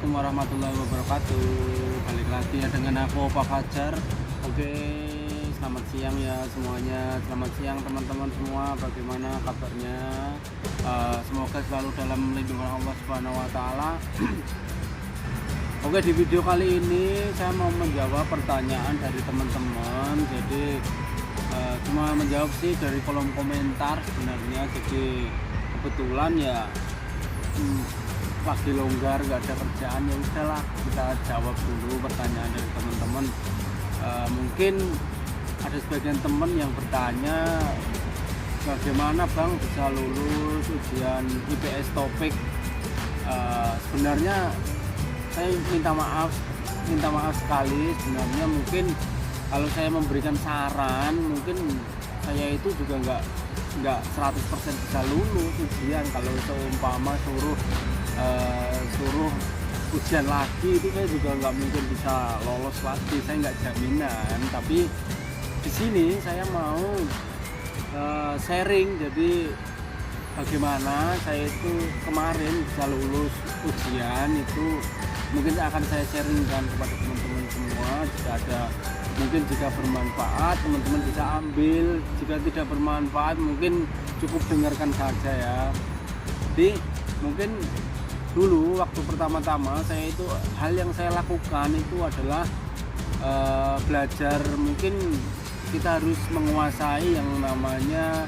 Assalamualaikum warahmatullahi wabarakatuh. Balik lagi ya dengan aku Pak Fajar. Oke, selamat siang ya semuanya. Selamat siang teman-teman semua. Bagaimana kabarnya? Semoga selalu dalam lindungan Allah Subhanahu Wa Taala. Oke, di video kali ini saya mau menjawab pertanyaan dari teman-teman. Jadi cuma menjawab sih dari kolom komentar sebenarnya. Jadi kebetulan ya lagi longgar, nggak ada kerjaan, ya udahlah kita jawab dulu pertanyaan dari teman-teman. Mungkin ada sebagian teman yang bertanya, bagaimana Bang bisa lulus ujian IPS topik. Sebenarnya saya minta maaf sekali. Sebenarnya mungkin kalau saya memberikan saran, mungkin saya itu juga nggak 100% bisa lulus ujian. Kalau seumpama suruh ujian lagi itu saya juga nggak mungkin bisa lolos lagi, saya nggak jaminan. Tapi di sini saya mau sharing, jadi bagaimana saya itu kemarin bisa lulus ujian itu mungkin akan saya sharingkan kepada teman-teman semua. Jika bermanfaat teman-teman bisa ambil, jika tidak bermanfaat mungkin cukup dengarkan saja ya. Jadi mungkin dulu waktu pertama-tama saya itu hal yang saya lakukan itu adalah belajar. Mungkin kita harus menguasai yang namanya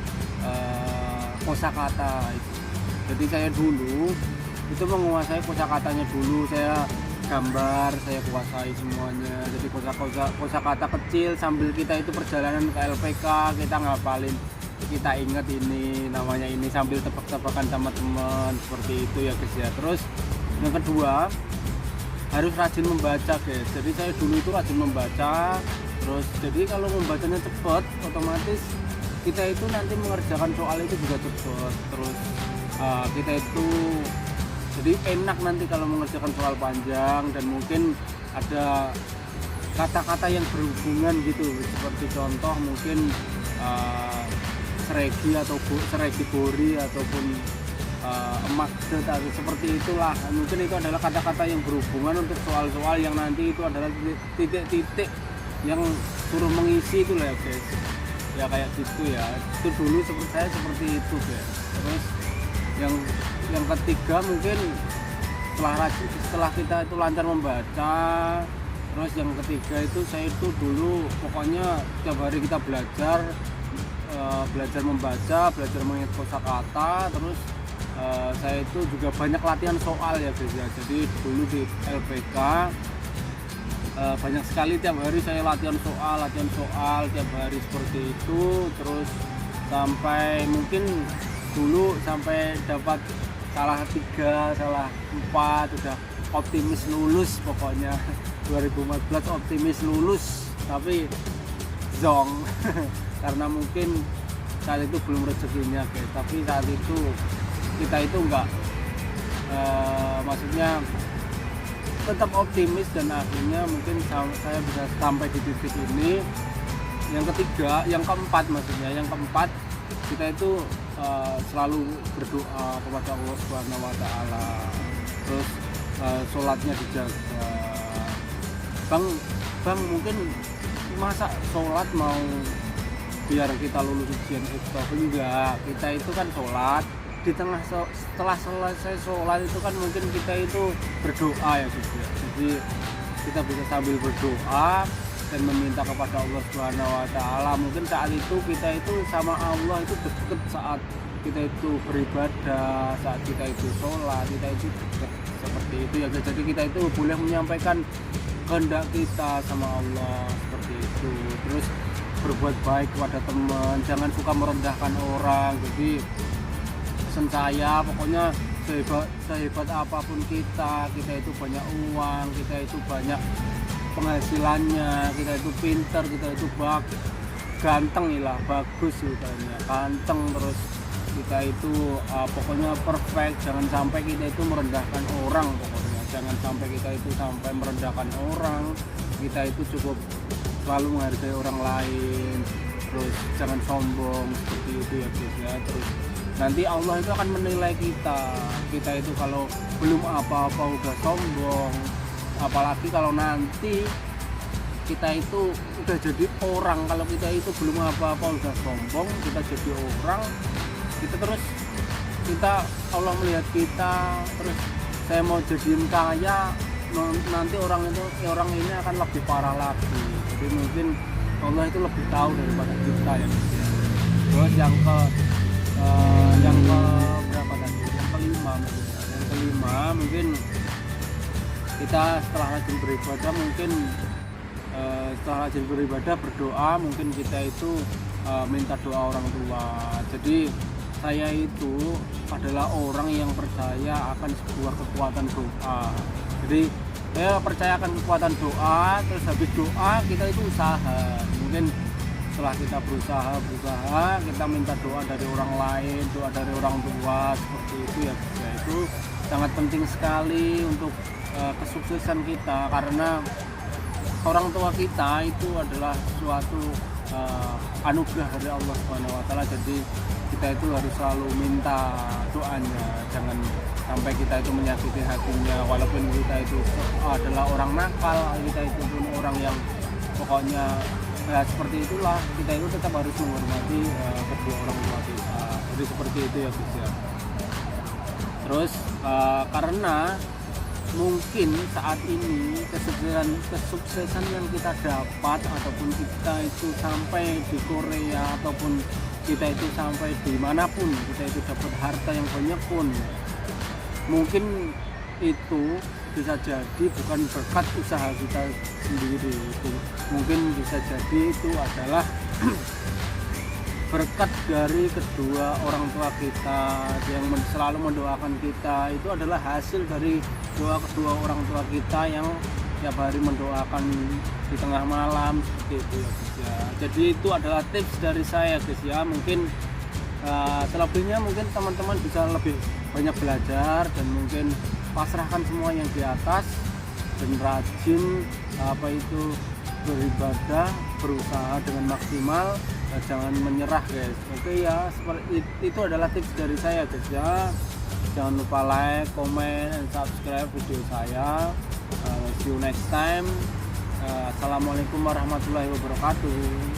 kosakata itu. Jadi saya dulu itu menguasai kosakatanya dulu, saya gambar, saya kuasai semuanya. Jadi kosakata kecil sambil kita itu perjalanan ke LPK kita ngapalin, kita ingat ini namanya ini sambil tebak-tebakan sama teman, seperti itu ya guys ya. Terus yang kedua harus rajin membaca guys. Jadi saya dulu itu rajin membaca. Terus jadi kalau membacanya cepat, otomatis kita itu nanti mengerjakan soal itu juga cepat. Terus kita itu jadi enak nanti kalau mengerjakan soal panjang, dan mungkin ada kata-kata yang berhubungan gitu, seperti contoh mungkin seregi atau seregi bori ataupun emakdet atau seperti itulah. Mungkin itu adalah kata-kata yang berhubungan untuk soal-soal yang nanti itu adalah titik-titik yang suruh mengisi itu lah ya guys. Ya kayak gitu ya. Itu dulu saya seperti itu guys. Terus yang ketiga mungkin setelah kita itu lancar membaca. Terus yang ketiga itu saya itu dulu pokoknya tiap hari kita belajar membaca, belajar mengingat kosakata. Terus saya itu juga banyak latihan soal ya guys ya. Jadi dulu di LPK banyak sekali tiap hari saya latihan soal tiap hari seperti itu. Terus sampai mungkin dulu sampai dapat salah 3, salah 4, udah optimis lulus pokoknya. 2014 optimis lulus tapi zong karena mungkin saat itu belum rezekinya guys. Tapi saat itu kita itu enggak maksudnya tetap optimis, dan akhirnya mungkin saya bisa sampai di titik ini. Yang keempat kita itu selalu berdoa kepada Allah Subhanahu Wa Taala. Terus sholatnya dijaga. Bang mungkin masa sholat mau biar kita lulus ujian itu enggak. Kita itu kan sholat di setelah selesai sholat itu kan mungkin kita itu berdoa ya guys ya. Jadi kita bisa sambil berdoa dan meminta kepada Allah Subhanahu Wa Taala. Mungkin saat itu kita itu sama Allah itu dekat, saat kita itu beribadah, saat kita itu sholat, kita itu dekat seperti itu ya guys. Jadi kita itu boleh menyampaikan kehendak kita sama Allah seperti itu. Terus berbuat baik kepada teman, jangan suka merendahkan orang. Jadi pesan saya pokoknya sehebat apapun kita itu banyak uang, kita itu banyak penghasilannya, kita itu pintar, kita itu ganteng lah, bagus katanya, ganteng. Terus kita itu pokoknya perfect. Jangan sampai kita itu merendahkan orang, pokoknya jangan sampai kita itu sampai merendahkan orang. Kita itu cukup selalu menghargai orang lain. Terus jangan sombong seperti itu ya guys ya. Terus nanti Allah itu akan menilai kita itu kalau belum apa-apa udah sombong, apalagi kalau nanti kita itu udah jadi orang, kalau kita itu belum apa-apa udah sombong, kita jadi orang, kita Allah melihat kita terus saya mau jadiin kaya, nanti orang ini akan lebih parah lagi. Jadi mungkin Allah itu lebih tahu daripada kita ya. Terus yang ke berapa tadi? Yang kelima mungkin kita setelah rajin beribadah berdoa, mungkin kita itu minta doa orang tua. Jadi saya itu adalah orang yang percaya akan sebuah kekuatan doa. Jadi saya percaya akan kekuatan doa, terus habis doa kita itu usaha. Mungkin setelah kita berusaha, kita minta doa dari orang lain, doa dari orang tua, seperti itu ya. Itu sangat penting sekali untuk kesuksesan kita, karena orang tua kita itu adalah suatu anugerah dari Allah SWT. Jadi kita itu harus selalu minta doanya, jangan sampai kita itu menyakiti hatinya. Walaupun kita itu adalah orang nakal, kita itu pun orang yang pokoknya seperti itulah, kita itu tetap harus menghormati kedua orang tua kita. Jadi seperti itu ya guys ya. Terus karena mungkin saat ini kesuksesan yang kita dapat, ataupun kita itu sampai di Korea, ataupun kita itu sampai dimanapun, kita itu dapat harta yang banyak pun, mungkin itu bisa jadi bukan berkat usaha kita sendiri. Itu mungkin bisa jadi itu adalah berkat dari kedua orang tua kita yang selalu mendoakan kita. Itu adalah hasil dari doa kedua orang tua kita yang tiap hari mendoakan di tengah malam, seperti itu ya guys ya. Jadi itu adalah tips dari saya guys ya. Mungkin selebihnya mungkin teman-teman bisa lebih banyak belajar, dan mungkin pasrahkan semua yang di atas, dan rajin beribadah, berusaha dengan maksimal, jangan menyerah guys. Oke ya, seperti itu adalah tips dari saya guys ya. Jangan lupa like, comment, and subscribe video saya. See you next time. Assalamualaikum warahmatullahi wabarakatuh.